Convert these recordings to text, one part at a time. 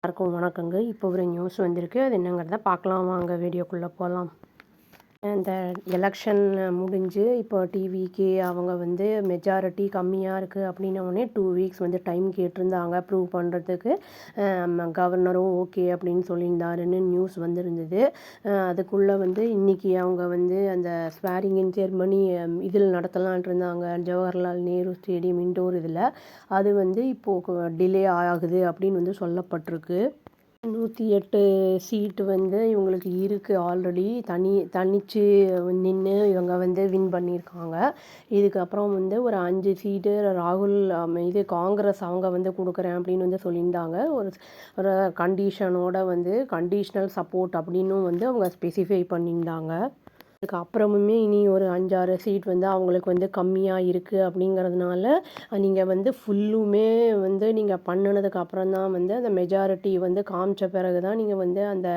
எல்லாருக்கும் வணக்கங்க. இப்போ ஒரு நியூஸ் வந்திருக்கு. அது என்னங்கிறத பார்க்கலாம் வாங்க, வீடியோக்குள்ளே போகலாம். இந்த எலெக்ஷன் முடிஞ்சு இப்போ டிவிக்கு அவங்க வந்து மெஜாரிட்டி கம்மியாக இருக்குது அப்படின்னோடனே 2 வீக்ஸ் வந்து டைம் கேட்டிருந்தாங்க ப்ரூவ் பண்ணுறதுக்கு. கவர்னரும் ஓகே அப்படின்னு சொல்லியிருந்தாருன்னு நியூஸ் வந்துருந்தது. அதுக்குள்ளே வந்து இன்றைக்கி அவங்க வந்து அந்த ஸ்வேரிங் இன் செர்மனி இதில் நடத்தலான்ட்டு இருந்தாங்க, ஜவஹர்லால் நேரு ஸ்டேடியம் இண்டோர் இதில். அது வந்து இப்போது டிலே ஆகுது அப்படின்னு வந்து சொல்லப்பட்டிருக்கு. 108 சீட்டு வந்து இவங்களுக்கு இருக்குது ஆல்ரெடி. தனித்து நின்று இவங்க வந்து வின் பண்ணியிருக்காங்க. இதுக்கப்புறம் வந்து ஒரு 5 சீட்டு ராகுல் இது காங்கிரஸ் அவங்க வந்து கொடுக்குறேன் அப்படின்னு வந்து சொல்லியிருந்தாங்க. ஒரு ஒரு கண்டிஷனோட வந்து கண்டிஷ்னல் சப்போர்ட் அப்படின்னும் வந்து அவங்க ஸ்பெசிஃபை பண்ணியிருந்தாங்க. அதுக்கு அப்புறமுமே இனி ஒரு 5-6 சீட் வந்து அவங்களுக்கு வந்து கம்மியாக இருக்குது அப்படிங்கிறதுனால நீங்கள் வந்து ஃபுல்லுமே வந்து நீங்கள் பண்ணினதுக்கு அப்புறம் தான் வந்து அந்த மெஜாரிட்டி வந்து காமிச்ச பிறகு தான் நீங்கள் வந்து அந்த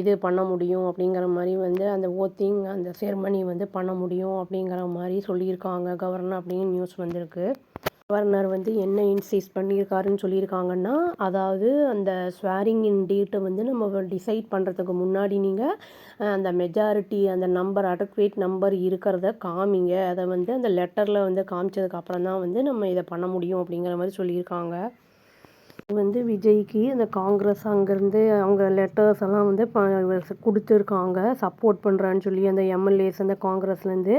இது பண்ண முடியும் அப்படிங்கிற மாதிரி வந்து அந்த ஓட்டிங் அந்த செர்மனி வந்து பண்ண முடியும் அப்படிங்கிற மாதிரி சொல்லியிருக்காங்க கவர்னர் அப்படின்னு நியூஸ் வந்திருக்கு. கவர்னர் வந்து என்ன இன்சிஸ்ட் பண்ணியிருக்காருன்னு சொல்லியிருக்காங்கன்னா, அதாவது அந்த ஸ்வேரிங் இன் டேட்டை வந்து நம்ம டிசைட் பண்ணுறதுக்கு முன்னாடி நீங்கள் அந்த மெஜாரிட்டி அந்த நம்பர் அடக்வேட் நம்பர் இருக்கிறத காமிங்க. அதை வந்து அந்த லெட்டரில் வந்து காமிச்சதுக்கப்புறம் தான் வந்து நம்ம இதை பண்ண முடியும் அப்படிங்கிற மாதிரி சொல்லியிருக்காங்க. வந்து விஜய்க்கு அந்த காங்கிரஸ் அங்கேருந்து அவங்க லெட்டர்ஸ் எல்லாம் வந்து கொடுத்துருக்காங்க, சப்போர்ட் பண்ணுறான்னு சொல்லி அந்த எம்எல்ஏஸ் அந்த காங்கிரஸ்லேருந்து.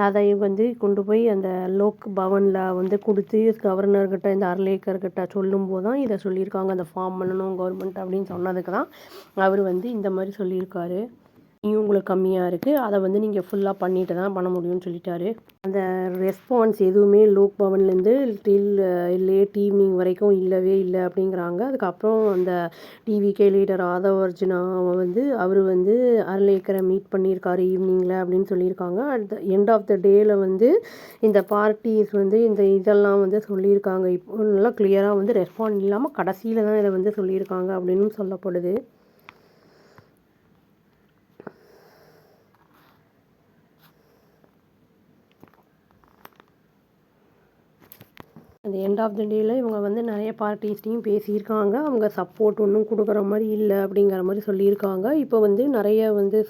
அதை வந்து கொண்டு போய் அந்த லோக் பவனில் வந்து கொடுத்து கவர்னர்கிட்ட இந்த அர்லேக்கர்கிட்ட சொல்லும்போது தான் இதை சொல்லியிருக்காங்க. அந்த ஃபார்ம் பண்ணணும் கவர்மெண்ட் அப்படின்னு சொன்னதுக்கு தான் அவர் வந்து இந்த மாதிரி சொல்லியிருக்காரு. இனியும் உங்களுக்கு கம்மியாக இருக்குது, அதை வந்து நீங்கள் ஃபுல்லாக பண்ணிட்டு தான் பண்ண முடியும்னு சொல்லிட்டாரு. அந்த ரெஸ்பான்ஸ் எதுவுமே லோக் பவன்லேருந்து டில் லேட் ஈவினிங் வரைக்கும் இல்லவே இல்லை அப்படிங்கிறாங்க. அதுக்கப்புறம் அந்த டிவிகே லீடர் ஆதவ் அர்ஜுனா வந்து அவர் வந்து அர்லேக்கரை மீட் பண்ணியிருக்காரு ஈவினிங்கில் அப்படின்னு சொல்லியிருக்காங்க. At the end of the டேயில் வந்து இந்த பார்ட்டிஸ் வந்து இந்த இதெல்லாம் வந்து சொல்லியிருக்காங்க. இப்போ நல்லா கிளியராக வந்து ரெஸ்பாண்ட் இல்லாமல் கடைசியில் தான் இதை வந்து சொல்லியிருக்காங்க அப்படின்னு சொல்லப்படுது. அந்த எண்ட் ஆஃப் த டேயில் இவங்க வந்து நிறைய பார்ட்டிஸ்டையும் பேசியிருக்காங்க. அவங்க சப்போர்ட் ஒன்றும் கொடுக்குற மாதிரி இல்லை அப்படிங்கிற மாதிரி சொல்லியிருக்காங்க. இப்போ வந்து நிறைய வந்து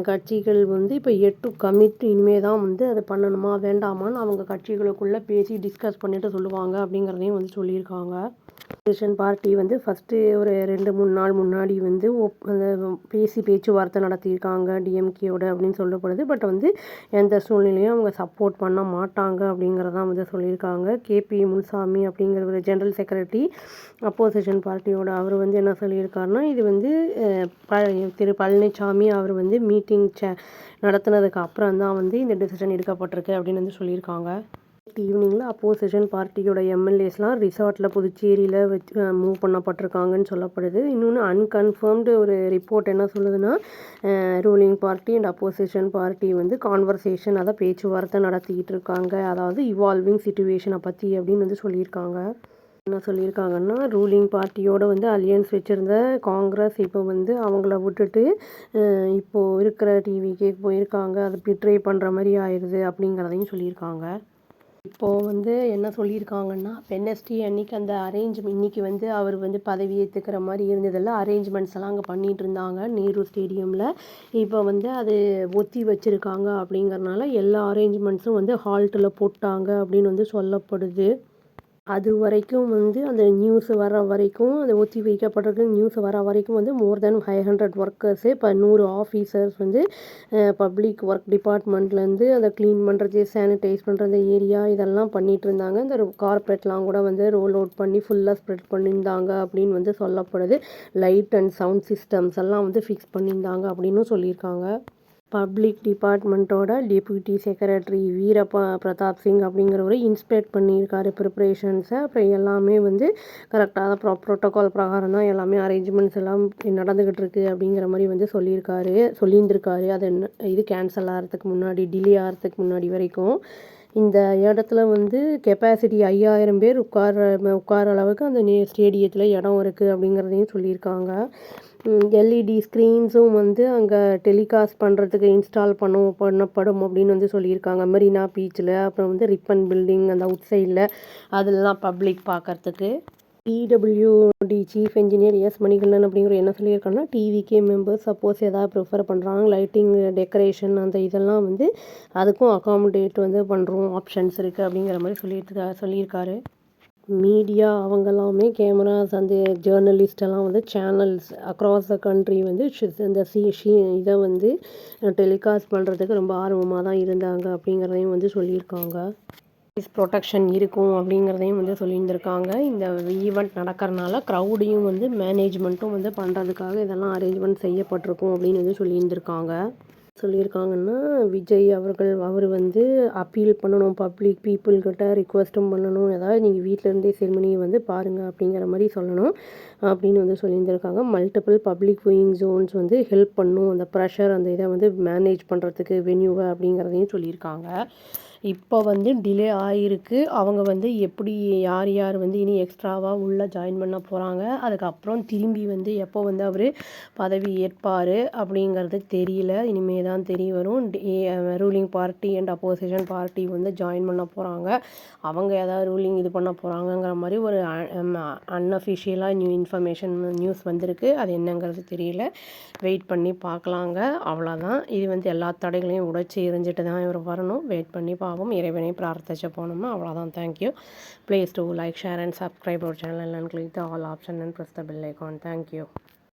கட்சிகள் வந்து இப்போ எட்டு கமிட் இனிமேல் தான் வந்து அதை பண்ணணுமா வேண்டாமான்னு அவங்க கட்சிகளுக்குள்ளே பேசி டிஸ்கஸ் பண்ணிவிட்டு சொல்லுவாங்க அப்படிங்கிறதையும் வந்து சொல்லியிருக்காங்க. ஆப்போசிஷன் பார்ட்டி வந்து ஃபஸ்ட்டு ஒரு 2-3 நாள் முன்னாடி வந்து பேச்சுவார்த்தை நடத்தியிருக்காங்க டிஎம்கேயோட அப்படின்னு சொல்லப்படுது. பட் வந்து எந்த சூழ்நிலையும் அவங்க சப்போர்ட் பண்ண மாட்டாங்க அப்படிங்கிறதான் வந்து சொல்லியிருக்காங்க. கேபி முனுசாமி அப்படிங்கிற ஒரு ஜென்ரல் செக்ரட்டரி அப்போசிஷன் பார்ட்டியோட அவர் வந்து என்ன சொல்லியிருக்காருன்னா, இது வந்து திரு பழனிசாமி அவர் வந்து மீட்டிங் நடத்தினதுக்கு அப்புறம் தான் வந்து இந்த டிசிஷன் எடுக்கப்பட்டிருக்கு அப்படின்னு வந்து சொல்லியிருக்காங்க. ஈவினிங்கில் அப்போசிஷன் பார்ட்டியோட எம்எல்ஏஸ்லாம் ரிசார்ட்டில் புதுச்சேரியில் மூவ் பண்ணப்பட்டிருக்காங்கன்னு சொல்லப்படுது. இன்னொன்று அன்கன்ஃபர்ம்டு ஒரு ரிப்போர்ட் என்ன சொல்லுதுன்னா, ruling party and opposition party வந்து கான்வர்சேஷன் அதை பேச்சுவார்த்தை நடத்திக்கிட்டு இருக்காங்க, அதாவது இவால்விங் சிச்சுவேஷனை பற்றி அப்படின்னு வந்து சொல்லியிருக்காங்க. என்ன சொல்லியிருக்காங்கன்னா, ரூலிங் பார்ட்டியோட வந்து அலியன்ஸ் வச்சுருந்த காங்கிரஸ் இப்போ வந்து அவங்கள விட்டுட்டு இப்போது இருக்கிற டிவிக்கே போயிருக்காங்க, அதை பிட்ரே பண்ணுற மாதிரி ஆயிடுது அப்படிங்கிறதையும் சொல்லியிருக்காங்க. இப்போது வந்து என்ன சொல்லியிருக்காங்கன்னா, வெட்னஸ்டே அன்றைக்கி அந்த இன்றைக்கி வந்து அவர் வந்து பதவி ஏற்றுக்கிற மாதிரி இருந்ததில்ல, அரேஞ்ச்மெண்ட்ஸ் எல்லாம் அங்கே பண்ணிகிட்டு இருந்தாங்க நேரு ஸ்டேடியமில். இப்போ வந்து அது ஒத்தி வச்சுருக்காங்க அப்படிங்கிறனால எல்லா அரேஞ்ச்மெண்ட்ஸும் வந்து ஹால்ட்டில் போட்டாங்க அப்படின்னு வந்து சொல்லப்படுது. அது வரைக்கும் வந்து அந்த நியூஸ் வர வரைக்கும் அது ஒத்தி வைக்கப்பட்டிருக்கு. நியூஸ் வர வரைக்கும் வந்து மோர் தென் 500 ஒர்க்கர்ஸு இப்போ 100 ஆஃபீஸர்ஸ் வந்து பப்ளிக் ஒர்க் டிபார்ட்மெண்ட்லேருந்து அதை க்ளீன் பண்ணுறது, சானிடைஸ் பண்ணுறது ஏரியா இதெல்லாம் பண்ணிகிட்டு இருந்தாங்க. இந்த கார்பெட்லாம் கூட வந்து ரோல் அவுட் பண்ணி ஃபுல்லாக ஸ்ப்ரெட் பண்ணியிருந்தாங்க அப்படின்னு வந்து சொல்லப்படுது. லைட் அண்ட் சவுண்ட் சிஸ்டம்ஸ் எல்லாம் வந்து ஃபிக்ஸ் பண்ணியிருந்தாங்க அப்படின்னும் சொல்லியிருக்காங்க. பப்ளிக் டிபார்ட்மெண்ட்டோட டெப்யூட்டி செக்ரட்டரி பிரதாப் சிங் அப்படிங்கிறவரை இன்ஸ்பெக்ட் பண்ணியிருக்காரு ப்ரிப்ரேஷன்ஸை. அப்புறம் எல்லாமே வந்து கரெக்டாக ப்ரோட்டோகால் பிரகாரம் தான் எல்லாமே அரேஞ்ச்மெண்ட்ஸ் எல்லாம் நடந்துக்கிட்டு இருக்கு அப்படிங்கிற மாதிரி வந்து சொல்லியிருந்திருக்காரு. அது இது கேன்சல் ஆகிறதுக்கு முன்னாடி, டிலே ஆகிறதுக்கு முன்னாடி வரைக்கும். இந்த இடத்துல வந்து கெப்பாசிட்டி 5000 பேர் உட்கார அளவுக்கு அந்த ஸ்டேடியத்தில் இடம் இருக்குது அப்படிங்கிறதையும் சொல்லியிருக்காங்க. எல்இடி ஸ்க்ரீன்ஸும் வந்து அங்கே டெலிகாஸ்ட் பண்ணுறதுக்கு இன்ஸ்டால் பண்ணப்படும் அப்படின்னு வந்து சொல்லியிருக்காங்க. மெரினா பீச்சில், அப்புறம் வந்து ரிப்பன் பில்டிங் அந்த அவுட் சைடில் அதெல்லாம் பப்ளிக் பார்க்குறதுக்கு. PWD chief engineer S Manikandan அப்படிங்கிற என்ன சொல்லியிருக்காங்கன்னா, டிவிகே மெம்பர்ஸ் சப்போஸ் எதாவது ப்ரிஃபர் பண்ணுறாங்க லைட்டிங் டெக்கரேஷன் அந்த இதெல்லாம் வந்து அதுக்கும் அகாமடேட் வந்து பண்ணுறோம் ஆப்ஷன்ஸ் இருக்குது அப்படிங்கிற மாதிரி சொல்லியிருக்காரு. மீடியா அவங்கெல்லாமே கேமராஸ் அந்த ஜேர்னலிஸ்டெல்லாம் வந்து சேனல்ஸ் அக்ராஸ் த கண்ட்ரி வந்து இந்த இதை வந்து டெலிகாஸ்ட் பண்ணுறதுக்கு ரொம்ப ஆர்வமாக தான் இருந்தாங்க அப்படிங்கிறதையும் வந்து சொல்லியிருக்காங்க. ப்ரொடெக்ஷன் இருக்கும் அப்படிங்கிறதையும் வந்து சொல்லியிருந்திருக்காங்க. இந்த ஈவெண்ட் நடக்கிறனால க்ரௌடையும் வந்து மேனேஜ்மெண்ட்டும் வந்து பண்ணுறதுக்காக இதெல்லாம் அரேஞ்ச்மெண்ட் செய்யப்பட்டிருக்கும் அப்படின்னு வந்து சொல்லியிருக்காங்கன்னா, விஜய் அவர் வந்து அப்பீல் பண்ணணும் பப்ளிக் பீப்புள்கிட்ட ரிக்வெஸ்ட்டும் பண்ணணும். ஏதாவது நீங்கள் வீட்டிலேருந்தே செரிமனியை வந்து பாருங்கள் அப்படிங்கிற மாதிரி சொல்லணும் அப்படின்னு வந்து சொல்லியிருந்திருக்காங்க. மல்டிபிள் பப்ளிக் வியூயிங் ஜோன்ஸ் வந்து ஹெல்ப் பண்ணும் அந்த ப்ரெஷர் அந்த இதை வந்து மேனேஜ் பண்ணுறதுக்கு வென்யூவை அப்படிங்கிறதையும் சொல்லியிருக்காங்க. இப்போ வந்து டிலே ஆகிருக்கு. அவங்க வந்து எப்படி யார் வந்து இனி எக்ஸ்ட்ராவாக உள்ளே ஜாயின் பண்ண போகிறாங்க, அதுக்கப்புறம் திரும்பி வந்து எப்போ வந்து அவர் பதவி ஏற்பார் அப்படிங்கிறது தெரியல. இனிமே தான் தெரிய வரும். Ruling party and opposition party வந்து ஜாயின் பண்ண போகிறாங்க. அவங்க ஏதாவது ரூலிங் இது பண்ண போகிறாங்கங்கிற மாதிரி ஒரு அன்அஃபிஷியலாக நியூஸ் வந்திருக்கு. அது என்னங்கிறது தெரியல. வெயிட் பண்ணி பார்க்கலாங்க. அவ்வளோதான். இது வந்து எல்லா தடைகளையும் உடைச்சி எரிஞ்சிட்டு தான் இவர் வரணும். வெயிட் பண்ணி பார்ப்போம். இறைவனை பிரார்த்திச்சு போனோம்னா அவ்வளோதான். Thank you. Please do like, share and subscribe our channel and click the all option and press the bell icon. Thank you.